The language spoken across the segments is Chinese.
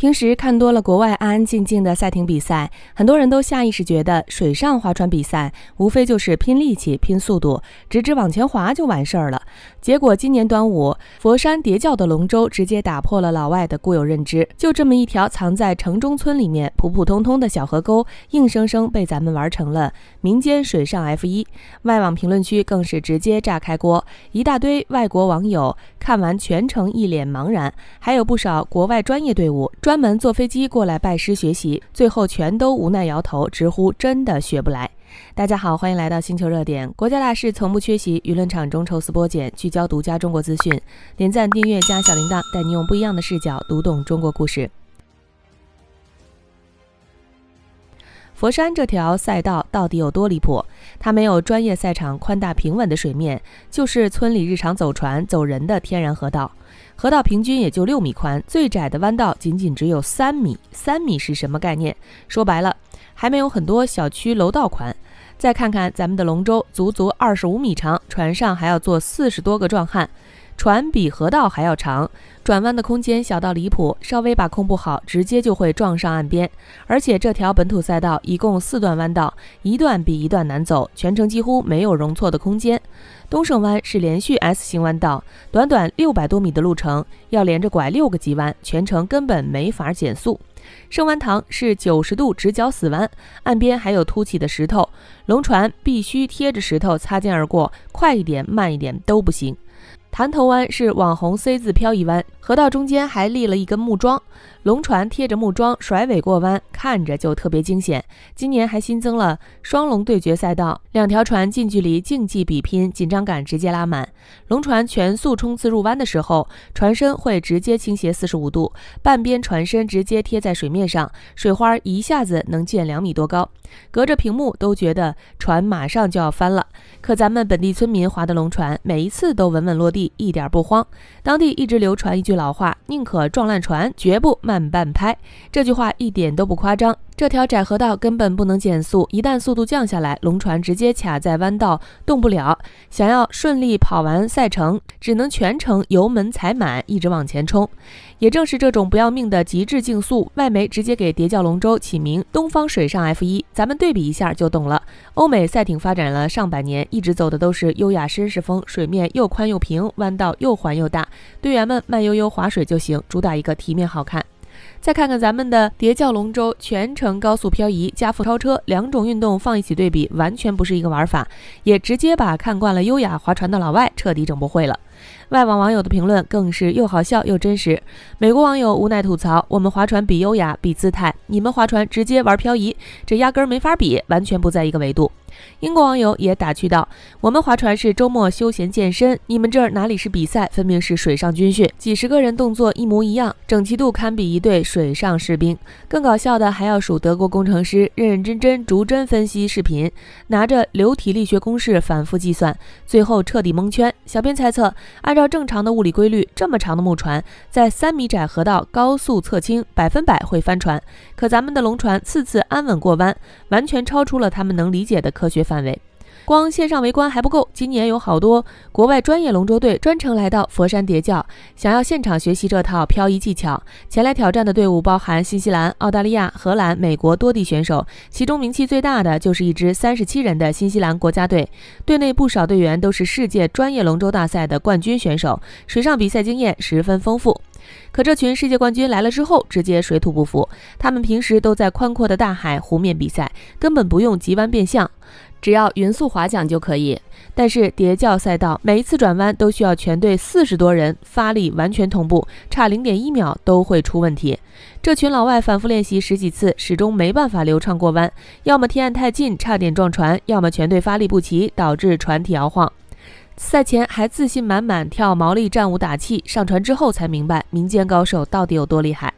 平时看多了国外安安静静的赛艇比赛，很多人都下意识觉得水上划船比赛无非就是拼力气、拼速度，直直往前划就完事儿了。结果今年端午，佛山叠嶠的龙舟直接打破了老外的固有认知，就这么一条藏在城中村里面普普通通的小河沟，硬生生被咱们玩成了民间水上 F1。外网评论区更是直接炸开锅，一大堆外国网友看完全程一脸茫然，还有不少国外专业队伍专门坐飞机过来拜师学习，最后全都无奈摇头，直呼真的学不来。大家好，欢迎来到星球热点，国家大事从不缺席，舆论场中抽丝剥茧，聚焦独家中国资讯。点赞、订阅加小铃铛，带你用不一样的视角读懂中国故事。佛山这条赛道到底有多离谱？它没有专业赛场宽大平稳的水面，就是村里日常走船走人的天然河道。河道平均也就6米宽，最窄的弯道仅仅只有3米。3米是什么概念？说白了，还没有很多小区楼道宽。再看看咱们的龙舟，足足25米长，船上还要坐40多个壮汉。船比河道还要长，转弯的空间小到离谱，稍微把控不好，直接就会撞上岸边。而且这条本土赛道一共4段弯道，一段比一段难走，全程几乎没有容错的空间。东胜湾是连续 S 型弯道，短短600多米的路程，要连着拐6个急弯，全程根本没法减速。胜湾塘是90度直角死弯，岸边还有凸起的石头，龙船必须贴着石头擦肩而过，快一点慢一点都不行。潭头湾是网红 C 字漂移弯，河道中间还立了一根木桩，龙船贴着木桩甩尾过弯，看着就特别惊险。今年还新增了双龙对决赛道，2条船近距离竞技比拼，紧张感直接拉满。龙船全速冲刺入弯的时候，船身会直接倾斜45度，半边船身直接贴在水面上，水花一下子能见2米多高，隔着屏幕都觉得船马上就要翻了。可咱们本地村民划的龙船，每一次都稳稳落地，一点不慌。当地一直流传一句老话，宁可撞烂船，绝不慢半拍。这句话一点都不夸张。这条窄河道根本不能减速，一旦速度降下来，龙船直接卡在弯道动不了。想要顺利跑完赛程，只能全程油门踩满，一直往前冲。也正是这种不要命的极致竞速，外媒直接给叠嶠龙舟起名东方水上 F1。咱们对比一下就懂了。欧美赛艇发展了上百年，一直走的都是优雅绅士风，水面又宽又平，弯道又宽又大，队员们慢悠悠划水就行，主打一个体面好看。再看看咱们的叠嶠龙舟，全程高速漂移、加速超车，两种运动放一起对比，完全不是一个玩法，也直接把看惯了优雅划船的老外彻底整不会了。外网网友的评论更是又好笑又真实。美国网友无奈吐槽：我们划船比优雅比姿态，你们划船直接玩漂移，这压根儿没法比，完全不在一个维度。英国网友也打趣道：我们划船是周末休闲健身，你们这儿哪里是比赛，分明是水上军训，几十个人动作一模一样，整齐度堪比一队水上士兵。更搞笑的还要数德国工程师认认真真逐帧分析视频，拿着流体力学公式反复计算，最后彻底蒙圈。小编猜测，按照正常的物理规律，这么长的木船在3米窄河道高速侧倾，100%会翻船。可咱们的龙船次次安稳过弯，完全超出了他们能理解的科学范围。光线上围观还不够，今年有好多国外专业龙舟队专程来到佛山叠嶠，想要现场学习这套漂移技巧。前来挑战的队伍包含新西兰、澳大利亚、荷兰、美国多地选手，其中名气最大的就是一支37人的新西兰国家队，队内不少队员都是世界专业龙舟大赛的冠军选手，水上比赛经验十分丰富。可这群世界冠军来了之后，直接水土不服。他们平时都在宽阔的大海、湖面比赛，根本不用急弯变向，只要匀速划桨就可以。但是叠嶠赛道每一次转弯都需要全队40多人发力完全同步，差0.1秒都会出问题。这群老外反复练习10几次，始终没办法流畅过弯，要么天岸太近差点撞船，要么全队发力不齐导致船体摇晃。赛前还自信满满跳毛利战舞打气，上船之后才明白民间高手到底有多厉害。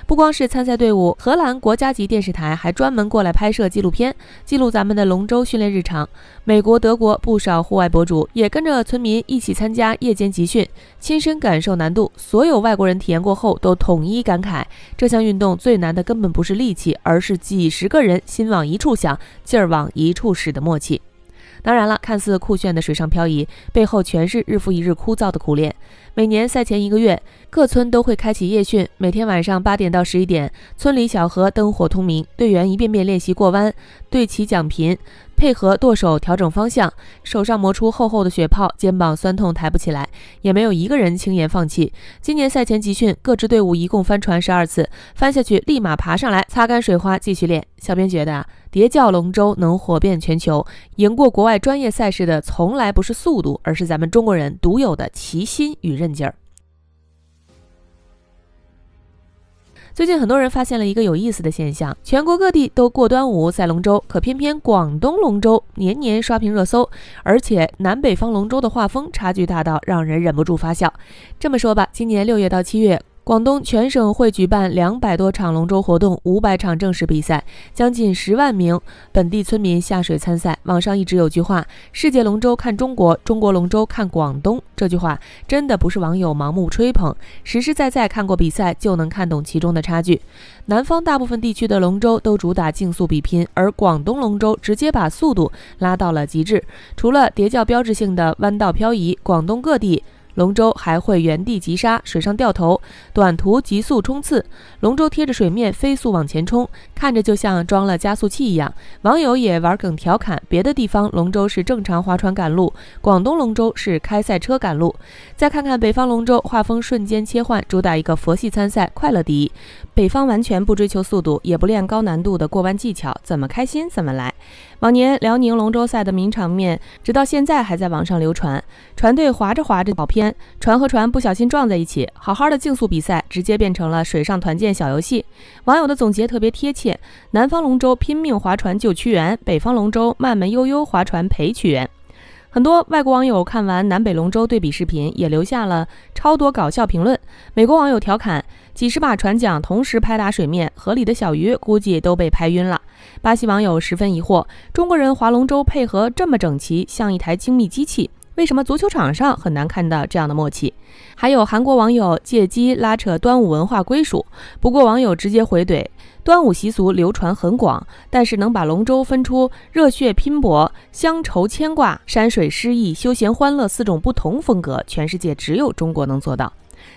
不光是参赛队伍，荷兰国家级电视台还专门过来拍摄纪录片，记录咱们的龙舟训练日常。美国、德国不少户外博主也跟着村民一起参加夜间集训，亲身感受难度。所有外国人体验过后都统一感慨，这项运动最难的根本不是力气，而是几十个人心往一处想，劲儿往一处使的默契。当然了，看似酷炫的水上漂移，背后全是日复一日枯燥的苦练。每年赛前1个月，各村都会开启夜训，每天晚上8点到11点，村里小河灯火通明，队员一遍遍练习过弯，对齐桨频，配合舵手调整方向，手上磨出厚厚的血泡，肩膀酸痛抬不起来，也没有一个人轻言放弃。今年赛前集训，各支队伍一共翻船12次，翻下去立马爬上来，擦干水花继续练。小编觉得蝶教龙舟能火遍全球，赢过国外专业赛事的从来不是速度，而是咱们中国人独有的齐心与韧劲儿。最近很多人发现了一个有意思的现象，全国各地都过端午赛龙舟，可偏偏广东龙舟年年刷屏热搜，而且南北方龙舟的画风差距大到让人忍不住发笑。这么说吧，今年6月到7月，广东全省会举办200多场龙舟活动，500场正式比赛，将近10万名本地村民下水参赛。网上一直有句话，世界龙舟看中国，中国龙舟看广东。这句话真的不是网友盲目吹捧，实实在在看过比赛就能看懂其中的差距。南方大部分地区的龙舟都主打竞速比拼，而广东龙舟直接把速度拉到了极致。除了蝶教标志性的弯道漂移，广东各地龙舟还会原地急刹、水上掉头、短途急速冲刺，龙舟贴着水面飞速往前冲，看着就像装了加速器一样。网友也玩梗调侃，别的地方龙舟是正常划船赶路，广东龙舟是开赛车赶路。再看看北方龙舟，画风瞬间切换，主打一个佛系参赛，快乐第一。北方完全不追求速度，也不练高难度的过弯技巧，怎么开心怎么来。往年辽宁龙舟赛的名场面，直到现在还在网上流传。船队划着划着跑偏，船和船不小心撞在一起，好好的竞速比赛直接变成了水上团建小游戏。网友的总结特别贴切，南方龙舟拼命划船救屈原，北方龙舟慢慢悠悠划船陪屈原。很多外国网友看完南北龙舟对比视频，也留下了超多搞笑评论。美国网友调侃，几十把船桨同时拍打水面，河里的小鱼估计都被拍晕了。巴西网友十分疑惑，中国人划龙舟配合这么整齐，像一台精密机器，为什么足球场上很难看到这样的默契？还有韩国网友借机拉扯端午文化归属，不过网友直接回怼，端午习俗流传很广，但是能把龙舟分出热血拼搏、乡愁牵挂、山水诗意、休闲欢乐4种不同风格，全世界只有中国能做到。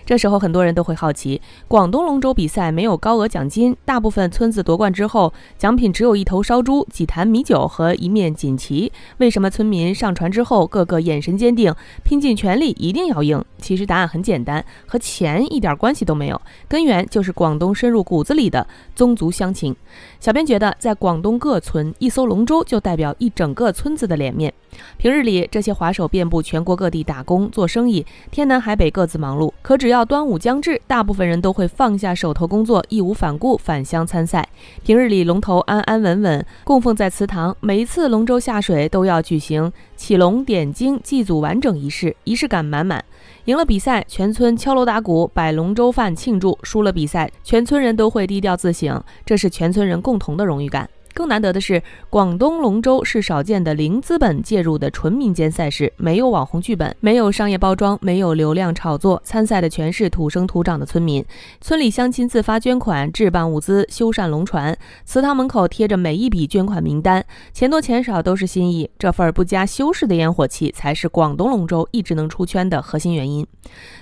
这时候很多人都会好奇，广东龙舟比赛没有高额奖金，大部分村子夺冠之后，奖品只有1头烧猪、几坛米酒和1面锦旗，为什么村民上船之后个个眼神坚定，拼尽全力一定要赢？其实答案很简单，和钱一点关系都没有，根源就是广东深入骨子里的宗族乡情。小编觉得，在广东各村，一艘龙舟就代表一整个村子的脸面。平日里，这些滑手遍布全国各地打工做生意，天南海北各自忙碌，可只要端午将至，大部分人都会放下手头工作，义无反顾返乡参赛。平日里龙头安安稳稳供奉在祠堂，每一次龙舟下水都要举行起龙点睛祭祖完整仪式，仪式感满满。赢了比赛，全村敲锣打鼓摆龙舟饭庆祝；输了比赛，全村人都会低调自省，这是全村人共同的荣誉感。更难得的是，广东龙舟是少见的零资本介入的纯民间赛事，没有网红剧本，没有商业包装，没有流量炒作，参赛的全是土生土长的村民。村里乡亲自发捐款，置办物资，修缮龙船，祠堂门口贴着每一笔捐款名单，钱多钱少都是心意。这份不加修饰的烟火气，才是广东龙舟一直能出圈的核心原因。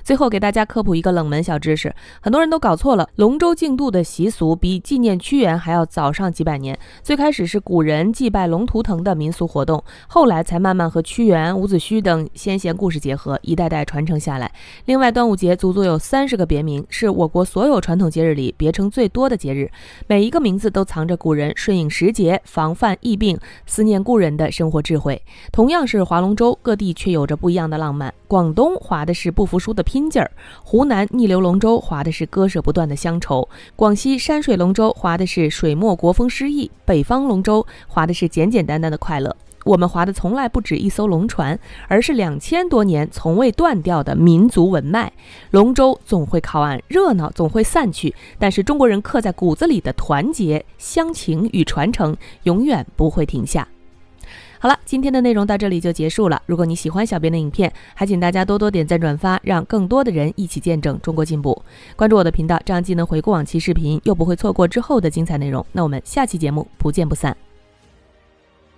最后给大家科普一个冷门小知识，很多人都搞错了，龙舟竞渡的习俗比纪念屈原还要早上几百年。最开始是古人祭拜龙图腾的民俗活动，后来才慢慢和屈原、伍子胥等先贤故事结合，一代代传承下来。另外，端午节足足有30个别名，是我国所有传统节日里别称最多的节日，每一个名字都藏着古人顺应时节、防范疫病、思念故人的生活智慧。同样是划龙舟，各地却有着不一样的浪漫。广东划的是不服输的拼劲儿，湖南逆流龙舟划的是割舍不断的乡愁，广西山水龙舟划的是水墨国风诗意，北方龙舟划的是简简单单的快乐。我们划的从来不止一艘龙船，而是2000多年从未断掉的民族文脉。龙舟总会靠岸，热闹总会散去，但是中国人刻在骨子里的团结、乡情与传承永远不会停下。好了，今天的内容到这里就结束了。如果你喜欢小编的影片，还请大家多多点赞转发，让更多的人一起见证中国进步。关注我的频道，这样既能回顾往期视频，又不会错过之后的精彩内容。那我们下期节目不见不散。